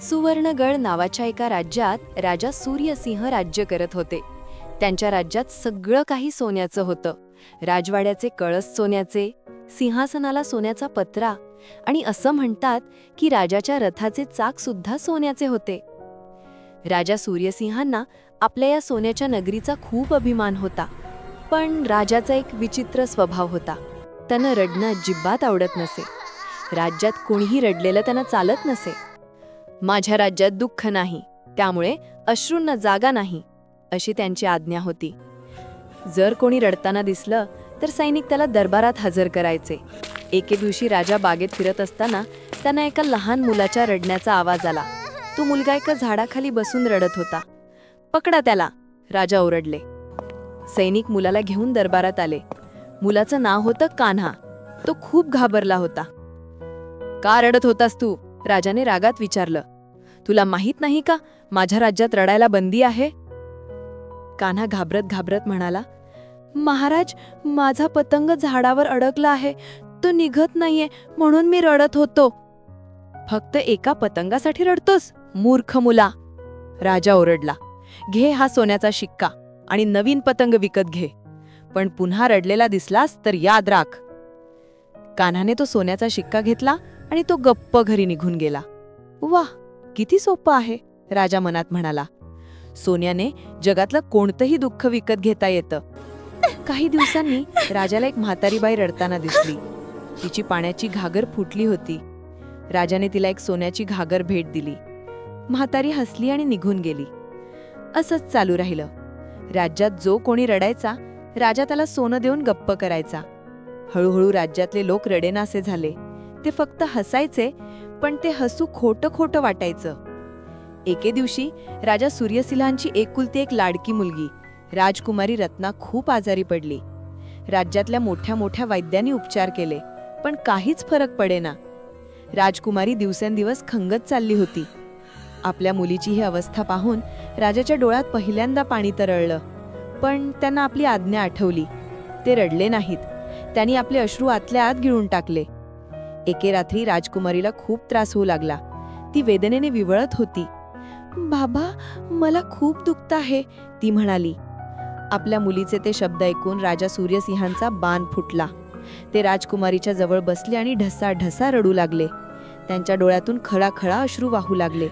सुवर्णगड नावाच्या एका राज्यात राजा सूर्यसिंह राज्य करत होते. त्यांच्या राज्यात सगळं काही सोन्याचं होतं. राजवाड्याचे कळस सोन्याचे, सिंहासनाला सोन्याचा पत्रा आणि असं म्हणतात की राजाच्या रथाचे चाक सुद्धा सोन्याचे होते. राजा सूर्यसिंहांना आपल्या या सोन्याच्या नगरीचा खूप अभिमान होता. पण राजाचा एक विचित्र स्वभाव होता. त्यांना रडणं अजिबात आवडत नसे. राज्यात कोणीही रडलेलं त्यांना चालत नसे. माझ्या राज्यात दुःख नाही, त्यामुळे अश्रूंना जागा नाही, अशी त्यांची आज्ञा होती. जर कोणी रडताना दिसलं तर सैनिक त्याला दरबारात हजर करायचे. एके दिवशी राजा बागेत फिरत असताना त्यांना एका लहान मुलाच्या रडण्याचा आवाज आला. तो मुलगा एका झाडाखाली बसून रडत होता. पकडा त्याला, राजा ओरडले. सैनिक मुलाला घेऊन दरबारात आले. मुलाचं नाव होतं कान्हा. तो खूप घाबरला होता. का रडत होतास तू? राजाने रागात विचारलं. तुला माहित नाही का माझ्या राज्यात रडायला बंदी आहे? कान्हा घाबरत घाबरत म्हणाला, महाराज, माझा पतंग झाडावर अडकला आहे. तो निघत नाहीये, म्हणून मी रडत होतो. फक्त एका पतंगासाठी रडतोस, मूर्ख मुला, राजा ओरडला. घे हा सोन्याचा शिक्का आणि नवीन पतंग विकत घे. पण पुन्हा रडलेला दिसलास तर याद राख. कान्हाने तो सोन्याचा शिक्का घेतला आणि तो गप्प घरी निघून गेला. वाह, किती सोपं आहे, राजा मनात म्हणाला. सोन्याने जगातलं कोणतंही दुःख विकत घेता येतं. काही दिवसांनी राजाला एक म्हातारी बाई रडताना दिसली. तिची पाण्याची घागर फुटली होती. राजाने तिला एक सोन्याची घागर भेट दिली. म्हातारी हसली आणि निघून गेली. असंच चालू राहिलं. राज्यात जो कोणी रडायचा, राजा त्याला सोनं देऊन गप्प करायचा. हळूहळू राज्यातले लोक रडेनासे झाले. ते फक्त हसायचे, पण ते हसू खोटं खोटं वाटायचं. एके दिवशी राजा सूर्यसिंहांची एकुलती एक लाडकी मुलगी राजकुमारी रत्ना खूप आजारी पडली. राज्यातल्या मोठ्या मोठ्या वैद्यांनी उपचार केले, पण काहीच फरक पडेना. राजकुमारी दिवसेंदिवस खंगत चालली होती. आपल्या मुलीची ही अवस्था पाहून राजाच्या डोळ्यात पहिल्यांदा पाणी तरळलं. पण त्यांना आपली आज्ञा आठवली. ते रडले नाहीत. त्यांनी आपले अश्रू आतल्या आत गिळून टाकले. एके रात्री राजकुमारीला खूप त्रास होऊ लागला. ती वेदनेने विवळत होती. बाबा, मला खूप दुखत आहे, ती म्हणाली. आपल्या मुलीचे ते शब्द ऐकून राजा सूर्यसिंहांचा बाण फुटला. ते राजकुमारीच्या जवळ बसले आणि ढसाढसा रडू लागले. त्यांच्या डोळ्यातून खळाखळा अश्रू वाहू लागले.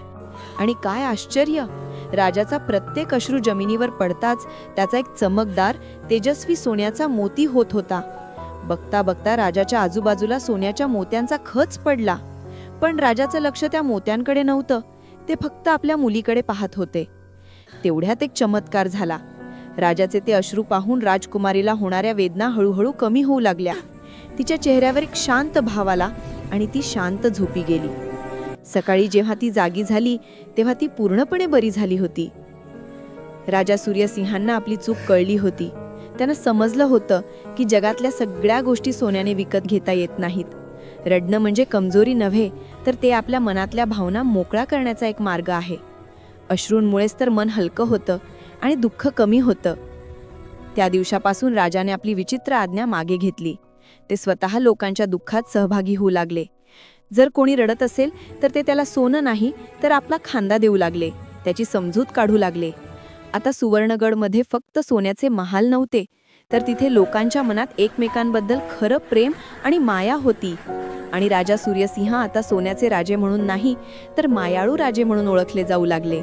आणि काय आश्चर्य, राजाचा प्रत्येक अश्रू जमिनीवर पडताच त्याचा एक चमकदार, तेजस्वी सोन्याचा मोती होत होता. बघता बघता राजाच्या आजूबाजूला सोन्याच्या मोत्यांचा खच पडला. पण राजाचं लक्ष त्या मोत्यांकडे नव्हतं. ते फक्त आपल्या मुलीकडे पाहत होते. तेवढ्यात एक चमत्कार झाला. राजाचे ते अश्रू पाहून राजकुमारीला होणाऱ्या वेदना हळूहळू कमी होऊ लागल्या. तिच्या चेहऱ्यावर एक शांत भाव आला आणि ती शांत झोपी गेली. सकाळी जेव्हा ती जागी झाली तेव्हा ती पूर्णपणे बरी झाली होती. राजा सूर्यसिंहांना आपली चूक कळली होती. त्यांना समजलं होतं की जगातल्या सगळ्या गोष्टी सोन्याने विकत घेता येत नाहीत. रडणं म्हणजे कमजोरी नव्हे, तर ते आपल्या मनातल्या भावना मोकळा करण्याचा एक मार्ग आहे. अश्रूंमुळेच तर मन हलकं होतं आणि दुःख कमी होतं. त्या दिवसापासून राजाने आपली विचित्र आज्ञा मागे घेतली. ते स्वतः लोकांच्या दुःखात सहभागी होऊ लागले. जर कोणी रडत असेल तर ते त्याला सोनं नाही तर आपला खांदा देऊ लागले. त्याची समजूत काढू लागले. आता सुवर्णगडमध्ये फक्त सोन्याचे महाल नव्हते, तर तिथे लोकांच्या मनात एकमेकांबद्दल खरं प्रेम आणि माया होती. आणि राजा सूर्यसिंह आता सोन्याचे राजे म्हणून नाही, तर मायाळू राजे म्हणून ओळखले जाऊ लागले.